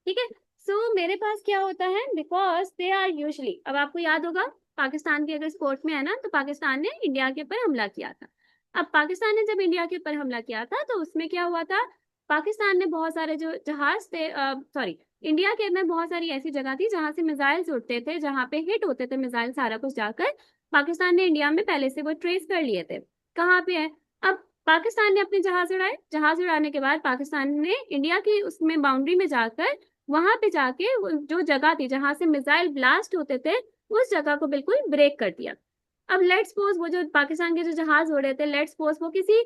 ठीक है। सो मेरे पास क्या होता है, बिकॉज दे आर यूजली, अब आपको याद होगा पाकिस्तान की अगर स्पोर्ट में है ना, तो पाकिस्तान ने इंडिया के ऊपर हमला किया था। अब पाकिस्तान ने जब इंडिया के ऊपर हमला किया था तो उसमें क्या हुआ था, पाकिस्तान ने बहुत सारे जो जहाज थे, सॉरी, इंडिया के अंदर बहुत सारी ऐसी जगह थी जहां से मिसाइल्स उड़ते थे, जहां पे हिट होते थे मिसाइल, सारा कुछ जाकर पाकिस्तान ने इंडिया में पहले से वो ट्रेस कर लिए थे कहाँ पे है। अब पाकिस्तान ने अपने जहाज उड़ाए, जहाज उड़ाने के बाद पाकिस्तान ने इंडिया की उसमें बाउंड्री में जाकर, वहां पे जाके जो जगह थी जहां से मिसाइल ब्लास्ट होते थे, उस जगह को बिल्कुल ब्रेक कर दिया। अब लेट्स सपोज वो जो पाकिस्तान के जो जहाज उड़े थे, लेट्स सपोज वो किसी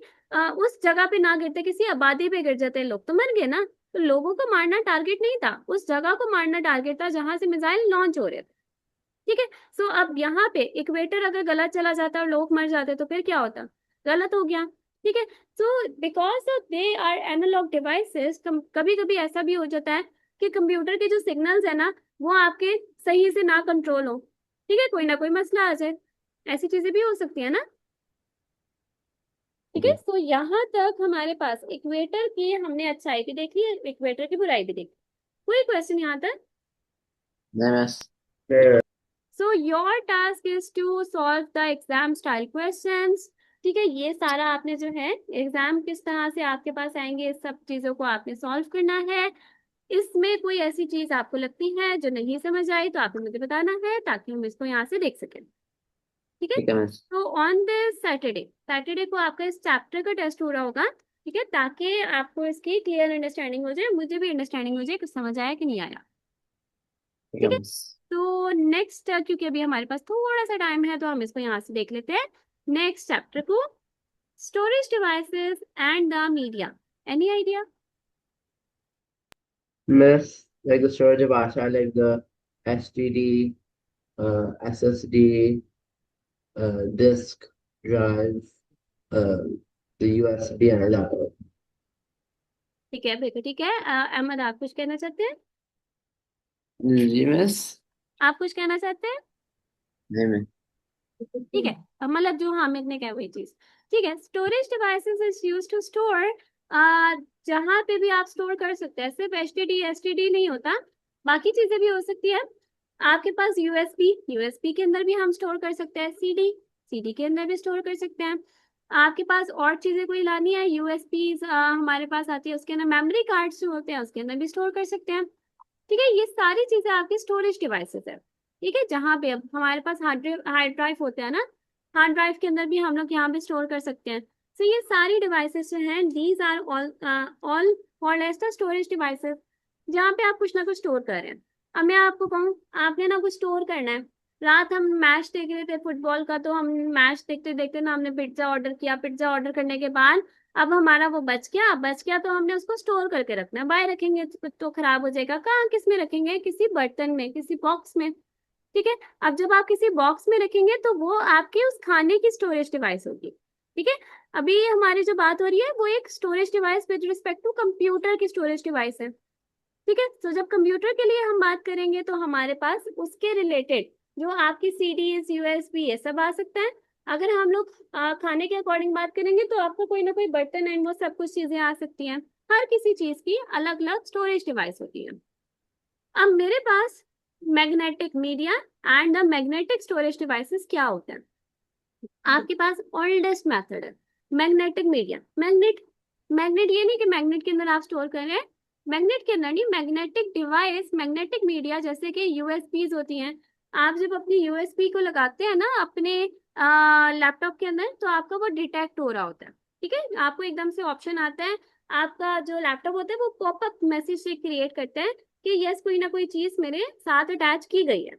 उस जगह पे ना गिरते, किसी आबादी पे गिर जाते, लोग तो मर गए ना। तो लोगों को मारना टारगेट नहीं था, उस जगह को मारना टारगेट था जहां से मिसाइल लॉन्च हो रहे थे। ठीक है। सो अब यहाँ पे इक्वेटर अगर गलत चला जाता और लोग मर जाते तो फिर क्या होता, गलत हो गया। ठीक है। So because they are analog devices, कभी कभी ऐसा भी हो जाता है कि कंप्यूटर के जो सिग्नल्स है ना वो आपके सही से ना कंट्रोल हो, ठीक है, कोई ना कोई मसला आ जाए, ऐसी चीजें भी हो सकती है ना। ठीक है। जी। सो यहाँ तक हमारे पास इक्वेटर की हमने अच्छाई भी देख ली है, इक्वेटर की बुराई भी देखी। कोई क्वेश्चन यहाँ तक? नहीं miss. So your task is to solve the exam style questions. ठीक है, ये सारा आपने जो है एग्जाम किस तरह से आपके पास आएंगे, इस सब चीजों को आपने सॉल्व करना है। इसमें कोई ऐसी चीज आपको लगती है जो नहीं समझ आई तो आपने मुझे बताना है, ताकि हम इसको यहाँ से देख सकें। ठीक है। ठीक है मिस। तो ऑन दिस सैटरडे, सैटरडे को आपका इस चैप्टर का टेस्ट हो रहा होगा, ठीक है, ताकि आपको इसकी क्लियर अंडरस्टैंडिंग हो जाए, मुझे भी अंडरस्टैंडिंग हो जाए कुछ समझ आया कि नहीं आया। ठीक है ठीक है। मिस। तो नेक्स्ट, क्योंकि अभी हमारे पास थोड़ा सा टाइम है तो हम इसको यहाँ से देख लेते हैं, नेक्स्ट चैप्टर को, storage devices and the media. Any idea? Miss, like the storage device are like the STD, SSD, disk drive, uh, the USB and laptop. ठीक है बिल्कुल ठीक है। अहमद, आप कुछ कहना चाहते हैं? जी मिस। आप कुछ कहना चाहते हैं? नहीं मिस। ठीक है, मतलब जो हामिद ने कहा वही चीज। ठीक है, storage devices is use to store, जहां पे भी आप स्टोर कर सकते हैं, सिर्फ एचडीडी एसटीडी नहीं होता, बाकी चीजें भी हो सकती है। आपके पास यूएसबी, यूएसबी के अंदर भी हम स्टोर कर सकते हैं, सीडी, सीडी के अंदर भी स्टोर कर सकते हैं। आपके पास और चीजें कोई लानी है, यूएसबी हमारे पास आती है, उसके अंदर मेमोरी कार्ड्स जो होते हैं उसके अंदर भी स्टोर कर सकते हैं। ठीक है, ये सारी चीजें आपकी स्टोरेज डिवाइसेस है। ठीक है, जहां पे अब हमारे पास हार्ड ड्राइव होते हैं ना, हार्ड ड्राइव के अंदर भी हम लोग यहाँ पे स्टोर कर सकते हैं। तो ये सारी डिवाइसेस जो हैं, these are all called as the storage devices, जहाँ पे आप कुछ ना कुछ स्टोर कर रहे हैं। अब मैं आपको कहूँ, आपने ना कुछ स्टोर करना है, रात हम मैच देख रहे थे फुटबॉल का, तो हम मैच देखते देखते ना हमने पिज्जा ऑर्डर किया, पिज्जा ऑर्डर करने के बाद अब हमारा वो बच गया तो हमने उसको स्टोर करके रखना है, बाहर रखेंगे तो खराब हो जाएगा, कहाँ किस में रखेंगे, किसी बर्तन में, किसी बॉक्स में। ठीक है। अब जब आप किसी बॉक्स में रखेंगे तो वो आपके उस खाने की स्टोरेज डिवाइस होगी। ठीक है। अभी हमारी जो बात हो रही है वो एक storage device with respect to computer की स्टोरेज डिवाइस है। ठीक है। तो जब कंप्यूटर के लिए हम बात करेंगे तो हमारे पास उसके रिलेटेड जो आपकी सीडीज यूएसबी ये सब आ सकता है। अगर हम लोग खाने के अकॉर्डिंग बात करेंगे तो आपको कोई ना कोई बर्तन एंड वो सब कुछ चीजें आ सकती हैं। हर किसी चीज की अलग अलग स्टोरेज डिवाइस होती है। अब मेरे पास magnetic media and the magnetic storage devices क्या होते हैं? आपके पास ओल्डेस्ट मेथड है मैग्नेटिक मीडिया। मैग्नेट मैग्नेट ये नहीं कि मैग्नेट के अंदर आप स्टोर कर रहे हैं, मैग्नेट के अंदर नहीं, मैग्नेटिक डिवाइस, मैग्नेटिक मीडिया जैसे कि यूएसबीज होती हैं। आप जब अपनी यूएसबी को लगाते हैं ना अपने लैपटॉप के अंदर, तो आपका वो डिटेक्ट हो रहा होता है। ठीक है, आपको एकदम से ऑप्शन आता है, आपका जो लैपटॉप होता है वो पॉपअप मैसेज से क्रिएट करते हैं कि यस कोई ना कोई चीज मेरे साथ अटैच की गई है।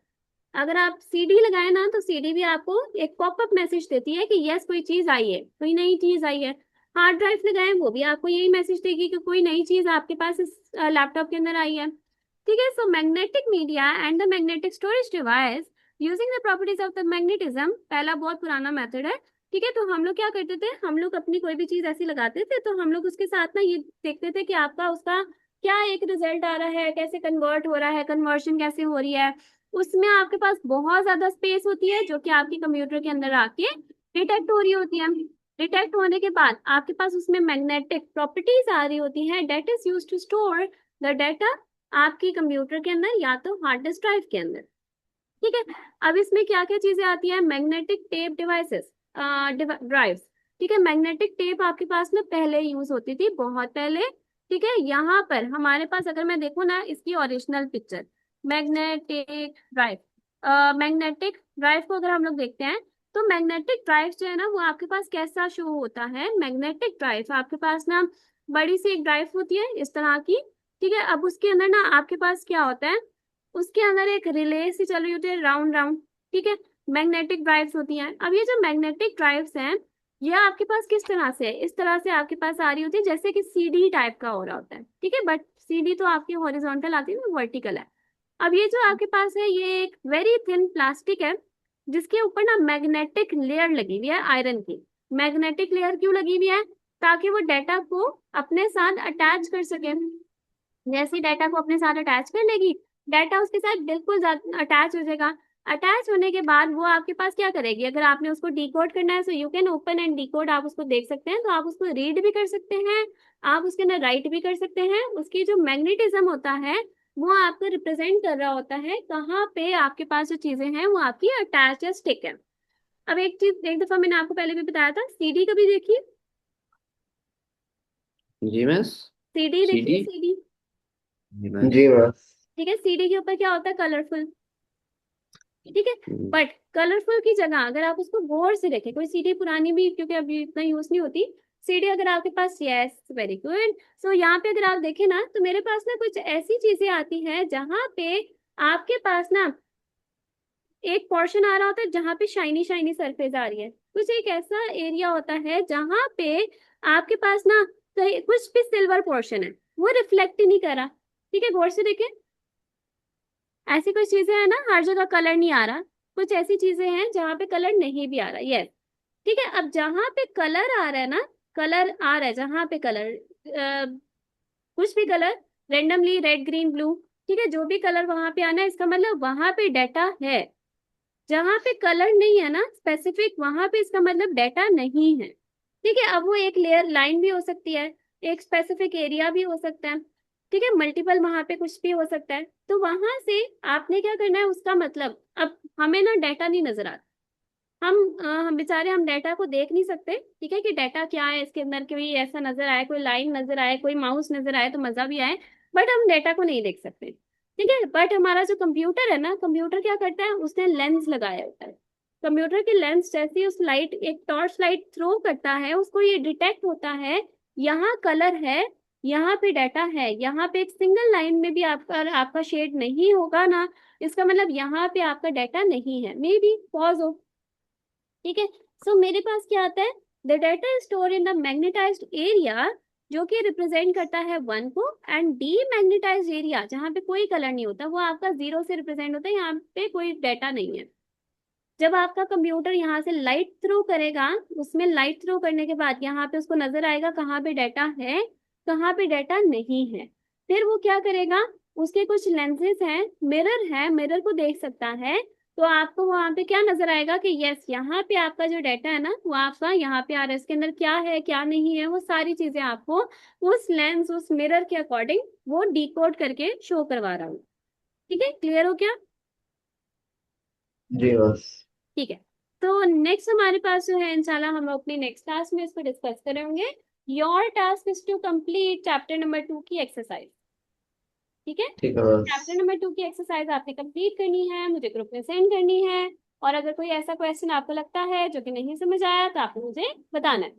अगर आप सीडी लगाए ना तो सीडी भी आपको एक पॉपअप मैसेज देती है कि यस कोई चीज आई है, कोई नई चीज आई है। हार्ड ड्राइव लगाए वो भी आपको यही मैसेज देगी कि कोई नई चीज आपके पास इस लैपटॉप के अंदर आई है। ठीक है, so magnetic media and the magnetic storage device using the properties of the magnetism, पहला बहुत पुराना मेथड है। ठीक है, तो हम लोग क्या करते थे, हम लोग अपनी कोई भी चीज ऐसी लगाते थे तो हम लोग उसके साथ ना ये देखते थे कि आपका उसका क्या एक रिजल्ट आ रहा है, कैसे कन्वर्ट हो रहा है, कन्वर्शन कैसे हो रही है। उसमें आपके पास बहुत ज्यादा स्पेस होती है जो कि आपके कंप्यूटर के अंदर आके डिटेक्ट हो रही होती है। डिटेक्ट होने के बाद आपके पास उसमें मैग्नेटिक प्रॉपर्टीज आ रही होती है, that is use to store the data आपकी कंप्यूटर के अंदर या तो हार्ड डिस्क ड्राइव के अंदर। ठीक है, अब इसमें क्या क्या चीजें आती है, मैग्नेटिक टेप डिवाइसेस, ड्राइव्स। ठीक है, मैग्नेटिक टेप आपके पास में पहले यूज होती थी, बहुत पहले। ठीक है, यहाँ पर हमारे पास अगर मैं देखूँ ना इसकी original picture, magnetic drive, magnetic drive को अगर हम लोग देखते हैं तो मैग्नेटिक ड्राइव जो है ना वो आपके पास कैसा शो होता है, मैग्नेटिक ड्राइव आपके पास ना बड़ी सी एक ड्राइव होती है इस तरह की। ठीक है, अब उसके अंदर ना आपके पास क्या होता है, उसके अंदर एक रिले सी चल रही होती है राउंड राउंड। ठीक है, मैग्नेटिक ड्राइव्स होती हैं। अब ये जो मैग्नेटिक ड्राइव्स हैं ये आपके पास किस तरह से है, इस तरह से आपके पास आ रही होती है जैसे कि सीडी टाइप का हो रहा होता है। ठीक है, बट सीडी तो आपकी हॉरिजॉन्टल आती है ना, वर्टिकल है। अब ये जो आपके पास है ये एक वेरी थिन प्लास्टिक है जिसके ऊपर ना मैग्नेटिक लेयर लगी हुई है आयरन की। मैग्नेटिक लेयर क्यों लगी हुई है, ताकि वो डाटा को अपने साथ अटैच कर सके। जैसे डाटा को अपने साथ अटैच कर लेगी, डाटा उसके साथ बिल्कुल अटैच हो जाएगा। अटैच होने के बाद वो आपके पास क्या करेगी, अगर आपने उसको डिकोड करना है so you can open and decode, आप उसको देख सकते हैं, तो आप उसको रीड भी कर सकते हैं, आप उसके अंदर राइट भी कर सकते हैं। उसकी जो मैग्नेटिज्म होता है वो आपको रिप्रेजेंट कर रहा होता है कहाँ पे आपके पास जो चीजें हैं वो आपकी अटैच या स्टिक है। अब एक चीज, एक दफा मैंने आपको पहले भी बताया था, सीडी कभी देखी, जी मिस। सीडी देखिए, सीडी। सीडी। जी मिस। जी मैम। ठीक है, सीडी के ऊपर क्या होता है, कलरफुल। ठीक है, हम्म, बट कलरफुल की जगह अगर आप उसको गौर से देखें, कोई सीडी पुरानी भी क्योंकि अभी इतना यूज नहीं होती सीडी, अगर आपके पास, यस वेरी गुड, सो यहाँ पे अगर आप देखें ना तो मेरे पास ना कुछ ऐसी चीजें आती हैं जहां पे आपके पास ना एक पोर्शन आ रहा होता है जहां पे शाइनी शाइनी सरफेस आ रही है, कुछ एक ऐसा एरिया होता है जहां पे आपके पास ना कहीं कुछ भी सिल्वर पोर्शन है वो रिफ्लेक्ट ही नहीं कर रहा। ठीक है, गौर से देखें, ऐसी कुछ चीजें हैं ना, हर जगह कलर नहीं आ रहा, कुछ ऐसी चीजें हैं जहां पे कलर नहीं भी आ रहा। यस, ठीक है, अब जहां पे कलर आ रहा है ना, कलर आ रहा है जहां पे कलर, कुछ भी colour, randomly red green blue, ठीक है, जो भी कलर वहां पे आना है इसका मतलब वहां पे डाटा है। जहां पे कलर नहीं है ना स्पेसिफिक, वहां पे इसका मतलब डाटा नहीं है। ठीक है, अब वो एक लेयर लाइन भी हो सकती है, एक स्पेसिफिक एरिया भी हो सकता है। ठीक है, मल्टीपल वहां पे कुछ भी हो सकता है, तो वहां से आपने क्या करना है उसका मतलब, अब हमें ना डाटा नहीं नजर आता, हम बेचारे हम डाटा को देख नहीं सकते। ठीक है, कि डाटा क्या है इसके अंदर, कोई ऐसा नजर आए, कोई लाइन नजर आए, कोई माउस नजर आए तो मजा भी आए, बट हम डाटा को नहीं देख सकते। ठीक है, बट हमारा जो कंप्यूटर है ना, कंप्यूटर क्या करता है, उसने लेंस लगाया होता है। कंप्यूटर के लेंस जैसे ही उस लाइट, एक टॉर्च लाइट थ्रो करता है, उसको ये डिटेक्ट होता है यहाँ कलर है, यहाँ पे डाटा है, यहाँ पे एक सिंगल लाइन में भी आपका आपका शेड नहीं होगा ना, इसका मतलब यहाँ पे आपका डाटा नहीं है, मे बी पॉज हो। ठीक है, सो मेरे पास क्या आता है, the data is store in the magnetised area, जो कि रिप्रेजेंट करता है 1 को, एंड डीमैग्नेटाइज्ड एरिया जहां पे कोई कलर नहीं होता वो आपका 0 से रिप्रेजेंट होता है, यहाँ पे कोई डाटा नहीं है। जब आपका कंप्यूटर यहाँ से लाइट थ्रो करेगा, उसमें लाइट थ्रो करने के बाद यहाँ पे उसको नजर आएगा कहाँ पे डाटा है, कहाँ पे डाटा नहीं है। फिर वो क्या करेगा, उसके कुछ लेंसेज हैं, मिरर है, मिरर को देख सकता है, तो आपको वहां पे क्या नजर आएगा कि यस, यहाँ पे आपका जो डाटा है ना वो आपका यहाँ पे आ रहा है, इसके अंदर क्या है क्या नहीं है वो सारी चीजें आपको उस लेंस उस मिरर के अकॉर्डिंग वो डिकोड करके शो करवा रहा हूँ। ठीक है, क्लियर हो क्या? जी बस। ठीक है। तो नेक्स्ट हमारे पास जो है इंशाल्लाह हम अपनी नेक्स्ट क्लास में इसको डिस्कस करेंगे। Your task is to complete chapter number 2 की एक्सरसाइज। ठीक है, ठीक है बस। चैप्टर नंबर 2 की एक्सरसाइज आपने कंप्लीट करनी है, मुझे ग्रुप में सेंड करनी है। और अगर कोई ऐसा क्वेश्चन आपको लगता है जो कि नहीं समझ आया तो आपको मुझे बताना है।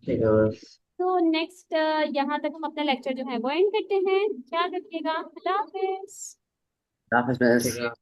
ठीक है बस। तो नेक्स्ट यहाँ तक हम अपना लेक्चर जो है वो एंड करते हैं। ख्याल रखिएगा, अल्लाह हाफिज। हाफिज मिस। ठीक है।